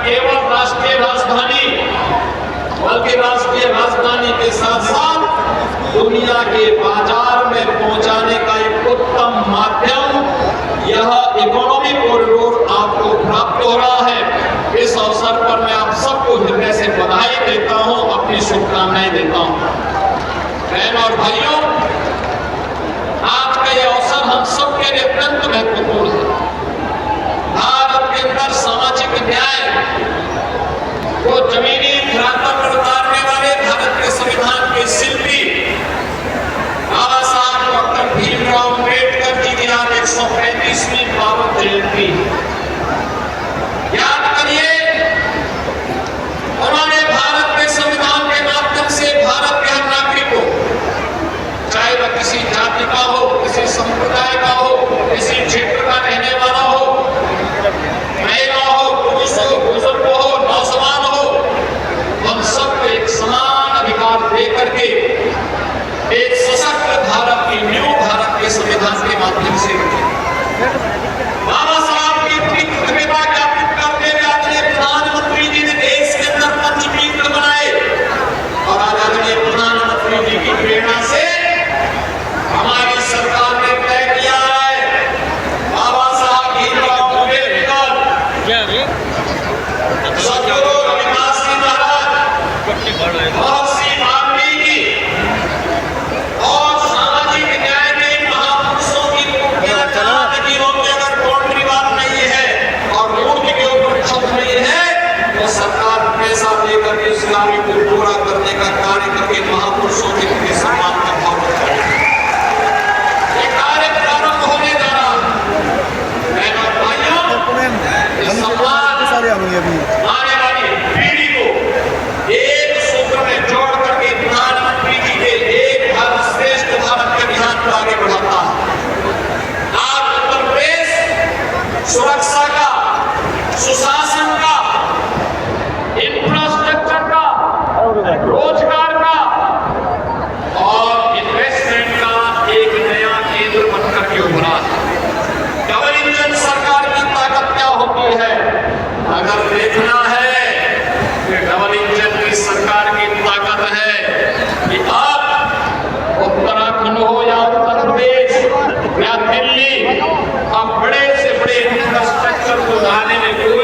केवल राष्ट्रीय राजधानी बल्कि राष्ट्रीय राजधानी के साथ साथ दुनिया के बाजार में पहुंचाने का एक उत्तम माध्यम यह इकोनॉमिक कॉरिडोर आपको प्राप्त हो रहा है। इस अवसर पर मैं आप सबको हृदय से बधाई देता हूं, अपनी शुभकामनाएं देता हूं। बहनों और भाइयों, आज का यह अवसर हम सबके लिए अत्यंत महत्वपूर्ण है। भारत के अंदर सामाजिक न्याय को जमीनी धरातल पर उतारने वाले भारत के संविधान के शिल्पी बाबा साहब डॉक्टर भीमराव अम्बेडकर जी की आज 135वीं पावन जयंती। याद करिए, उन्होंने भारत के संविधान के माध्यम से भारत के हर नागरिक को, चाहे वह किसी जाति का हो, किसी संप्रदाय का हो, किसी क्षेत्र का रहने वाला हो, महिला हो, पुरुष हो, बुजुर्ग हो, नौजवान हो, हम सबको एक समान अधिकार देकर के एक सशक्त भारत की न्यू भारत के संविधान के माध्यम से बाबा साहब की इतनी कृतज्ञता ज्ञापित करते हुए आदरणीय प्रधानमंत्री जी ने देश के अंदर पंचतीर्थ बनाए और आज आदरणीय प्रधानमंत्री जी की प्रेरणा से हमारी सरकार ने तय किया है बाबा साहब भीमराव अम्बेडकर, सदगुरु रविदास जी महाराज, महर्षि वाल्मीकि और सामाजिक न्याय के महापुरुषों की नदियों के अगर बाउंड्री वाल नहीं है और मूर्ति के ऊपर छत नहीं है तो सरकार पैसा देकर के इस कार्य को पूरा करने का कार्य करके महापुरुषों के प्रति सम्मान का भाव रखेगी। ये कार्य प्रारंभ होने जा रहा है। बहनों और भाइयों, इस समाज आने वाली पीढ़ी को एक सूत्र में जोड़ करके प्रधानमंत्री जी के एक भारत श्रेष्ठ भारत के अभियान को आगे बढ़ाता है। आज उत्तर प्रदेश सुरक्षा का, सुशासन का, इंफ्रास्ट्रक्चर का, रोजगार का और इन्वेस्टमेंट का एक नया केंद्र बनकर के उभरा है। डबल इंजन सरकार की ताकत क्या होती है? अगर देखना है कि डबल इंजन की सरकार की ताकत है कि